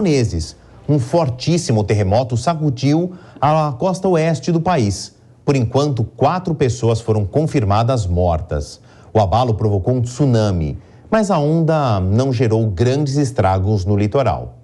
japoneses. Um fortíssimo terremoto sacudiu a costa oeste do país. Por enquanto, 4 pessoas foram confirmadas mortas. O abalo provocou um tsunami, mas a onda não gerou grandes estragos no litoral.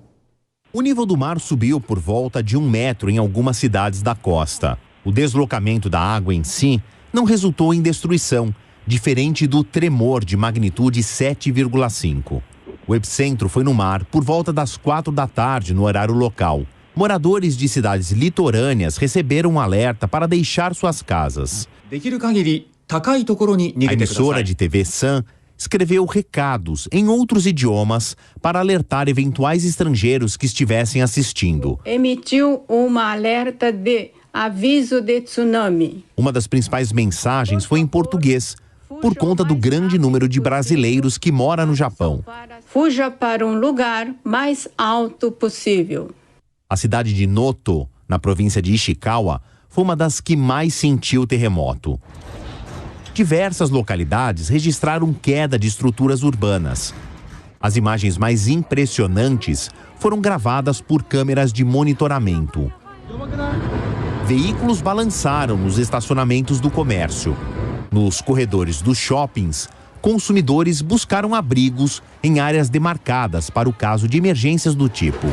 O nível do mar subiu por volta de 1 metro em algumas cidades da costa. O deslocamento da água em si não resultou em destruição, diferente do tremor de magnitude 7,5. O epicentro foi no mar por volta das 4 da tarde no horário local. Moradores de cidades litorâneas receberam um alerta para deixar suas casas. A emissora de TV Sun escreveu recados em outros idiomas para alertar eventuais estrangeiros que estivessem assistindo. Emitiu uma alerta de aviso de tsunami. Uma das principais mensagens foi em português, por conta do grande número de brasileiros que mora no Japão. Fuja para um lugar mais alto possível. A cidade de Noto, na província de Ishikawa, foi uma das que mais sentiu o terremoto. Diversas localidades registraram queda de estruturas urbanas. As imagens mais impressionantes foram gravadas por câmeras de monitoramento. Veículos balançaram nos estacionamentos do comércio. Nos corredores dos shoppings, consumidores buscaram abrigos em áreas demarcadas para o caso de emergências do tipo.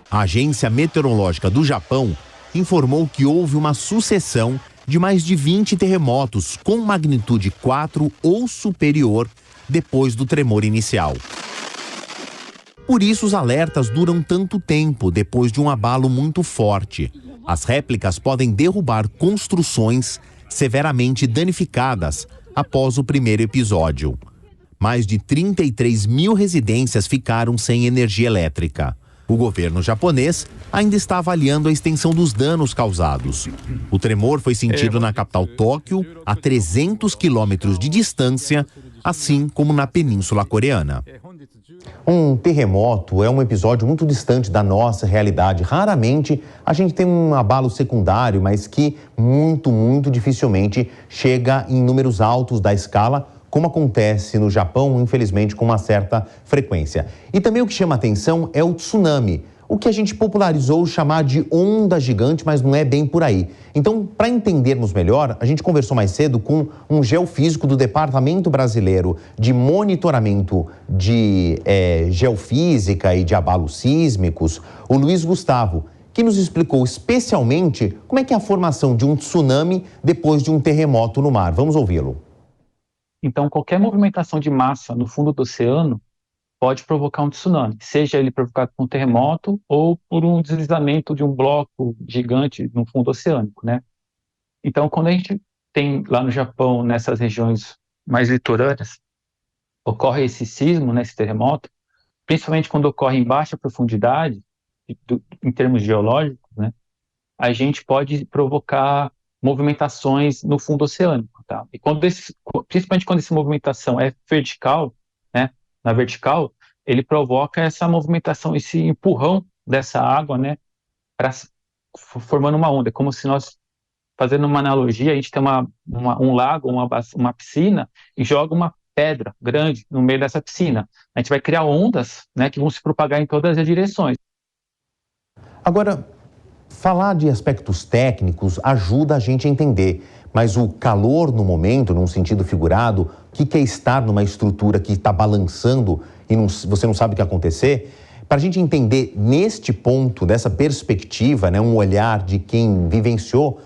A Agência Meteorológica do Japão informou que houve uma sucessão de mais de 20 terremotos com magnitude 4 ou superior depois do tremor inicial. Por isso, os alertas duram tanto tempo depois de um abalo muito forte. As réplicas podem derrubar construções severamente danificadas após o primeiro episódio. Mais de 33 mil residências ficaram sem energia elétrica. O governo japonês ainda está avaliando a extensão dos danos causados. O tremor foi sentido na capital Tóquio, a 300 quilômetros de distância, assim como na Península Coreana. Um terremoto é um episódio muito distante da nossa realidade. Raramente a gente tem um abalo secundário, mas que muito dificilmente chega em números altos da escala, como acontece no Japão, infelizmente, com uma certa frequência. E também o que chama atenção é o tsunami, o que a gente popularizou chamar de onda gigante, mas não é bem por aí. Então, para entendermos melhor, a gente conversou mais cedo com um geofísico do Departamento Brasileiro de Monitoramento de Geofísica e de Abalos Sísmicos, o Luiz Gustavo, que nos explicou especialmente como é que é a formação de um tsunami depois de um terremoto no mar. Vamos ouvi-lo. Então, qualquer movimentação de massa no fundo do oceano pode provocar um tsunami, seja ele provocado por um terremoto ou por um deslizamento de um bloco gigante no fundo oceânico, né? Então, quando a gente tem lá no Japão, nessas regiões mais litorâneas, ocorre esse sismo, né, esse terremoto, principalmente quando ocorre em baixa profundidade, em termos geológicos, né, a gente pode provocar movimentações no fundo oceânico, tá? E principalmente quando essa movimentação é vertical, né, na vertical, ele provoca essa movimentação, esse empurrão dessa água, né, formando uma onda. É como se nós, fazendo uma analogia, a gente tem um lago, uma piscina, e joga uma pedra grande no meio dessa piscina. A gente vai criar ondas, né, que vão se propagar em todas as direções. Agora, falar de aspectos técnicos ajuda a gente a entender, mas o calor no momento, num sentido figurado, o que é estar numa estrutura que está balançando e você não sabe o que acontecer? Para a gente entender neste ponto, dessa perspectiva, né, um olhar de quem vivenciou,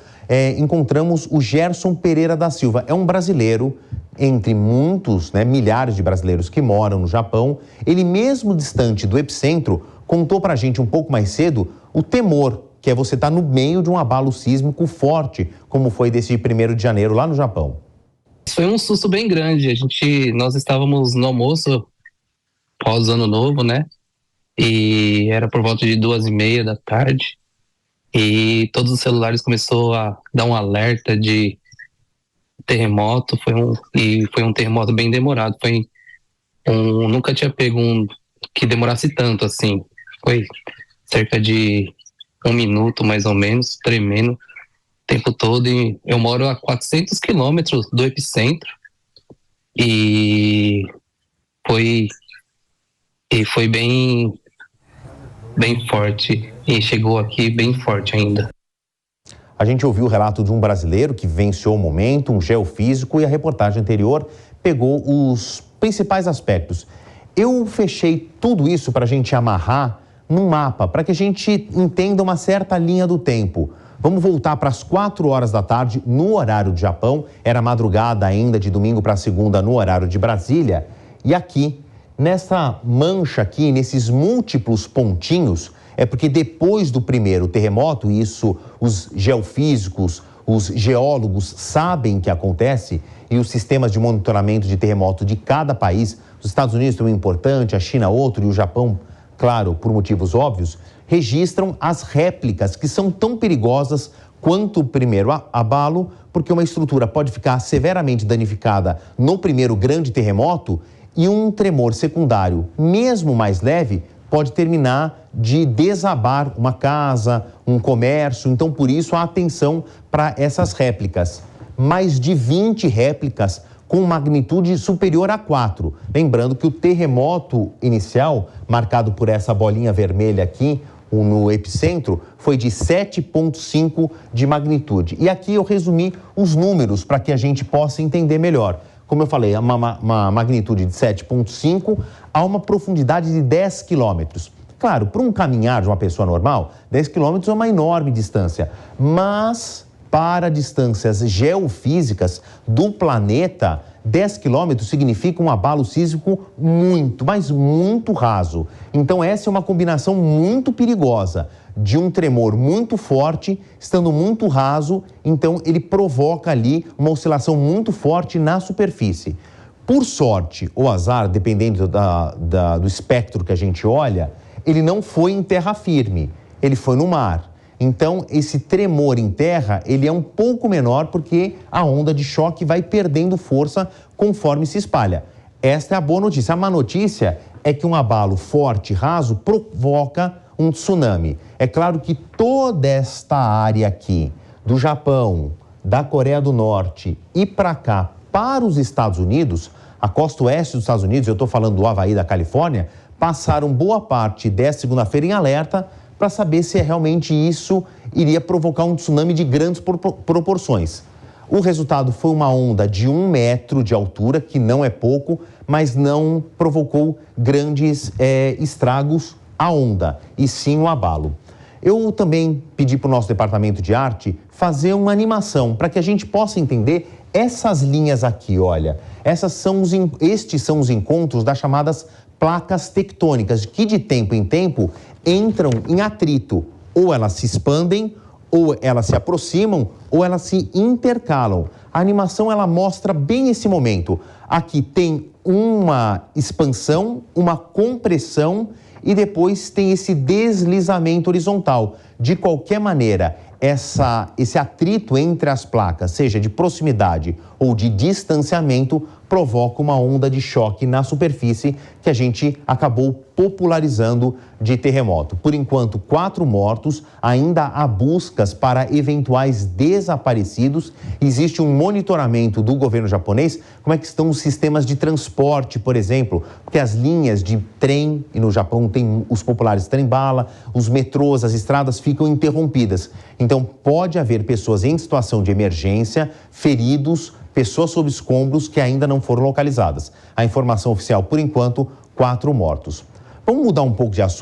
encontramos o Gerson Pereira da Silva. É um brasileiro, entre muitos, né, milhares de brasileiros que moram no Japão. Ele, mesmo distante do epicentro, contou para a gente um pouco mais cedo o temor, que é você estar no meio de um abalo sísmico forte, como foi desse 1º de janeiro lá no Japão. Foi um susto bem grande. Nós estávamos no almoço pós ano novo, né? E era por volta de 2:30 da tarde. E todos os celulares começaram a dar um alerta de terremoto. Foi um terremoto bem demorado. Nunca tinha pego um que demorasse tanto assim. Foi cerca de 1 minuto, mais ou menos, tremendo o tempo todo. E eu moro a 400 quilômetros do epicentro. E foi bem bem forte e chegou aqui bem forte ainda. A gente ouviu o relato de um brasileiro que venciou o momento, um geofísico, e a reportagem anterior pegou os principais aspectos. Eu fechei tudo isso para a gente amarrar num mapa, para que a gente entenda uma certa linha do tempo. Vamos voltar para as 4 horas da tarde no horário de Japão, era madrugada ainda de domingo para segunda no horário de Brasília. E aqui, nessa mancha aqui, nesses múltiplos pontinhos, é porque depois do primeiro terremoto, isso os geofísicos, os geólogos sabem que acontece, e os sistemas de monitoramento de terremoto de cada país, os Estados Unidos tem um importante, a China outro e o Japão, claro, por motivos óbvios, registram as réplicas que são tão perigosas quanto o primeiro abalo, porque uma estrutura pode ficar severamente danificada no primeiro grande terremoto e um tremor secundário, mesmo mais leve, pode terminar de desabar uma casa, um comércio. Então, por isso, a atenção para essas réplicas. Mais de 20 réplicas com magnitude superior a 4. Lembrando que o terremoto inicial, marcado por essa bolinha vermelha aqui, no epicentro, foi de 7,5 de magnitude. E aqui eu resumi os números para que a gente possa entender melhor. Como eu falei, uma magnitude de 7,5 a uma profundidade de 10 quilômetros. Claro, para um caminhar de uma pessoa normal, 10 quilômetros é uma enorme distância, mas para distâncias geofísicas do planeta, 10 quilômetros significa um abalo sísmico muito, mas muito raso. Então essa é uma combinação muito perigosa de um tremor muito forte, estando muito raso, então ele provoca ali uma oscilação muito forte na superfície. Por sorte ou azar, dependendo do espectro que a gente olha, ele não foi em terra firme, ele foi no mar. Então, esse tremor em terra, ele é um pouco menor porque a onda de choque vai perdendo força conforme se espalha. Esta é a boa notícia. A má notícia é que um abalo forte, raso, provoca um tsunami. É claro que toda esta área aqui, do Japão, da Coreia do Norte e para cá, para os Estados Unidos, a costa oeste dos Estados Unidos, eu estou falando do Havaí, da Califórnia, passaram boa parte desta segunda-feira em alerta para saber se realmente isso iria provocar um tsunami de grandes proporções. O resultado foi uma onda de 1 metro de altura, que não é pouco, mas não provocou grandes estragos à onda, e sim o abalo. Eu também pedi para o nosso departamento de arte fazer uma animação para que a gente possa entender essas linhas aqui, olha. Estes são os encontros das chamadas placas tectônicas, que de tempo em tempo entram em atrito. Ou elas se expandem, ou elas se aproximam, ou elas se intercalam. A animação, ela mostra bem esse momento. Aqui tem uma expansão, uma compressão e depois tem esse deslizamento horizontal. De qualquer maneira, esse atrito entre as placas, seja de proximidade ou de distanciamento, provoca uma onda de choque na superfície que a gente acabou popularizando de terremoto. Por enquanto, 4 mortos, ainda há buscas para eventuais desaparecidos. Existe um monitoramento do governo japonês, como é que estão os sistemas de transporte, por exemplo, porque as linhas de trem, e no Japão tem os populares trem-bala, os metrôs, as estradas ficam interrompidas. Então, pode haver pessoas em situação de emergência, feridos, pessoas sob escombros que ainda não foram localizadas. A informação oficial, por enquanto, 4 mortos. Vamos mudar um pouco de assunto.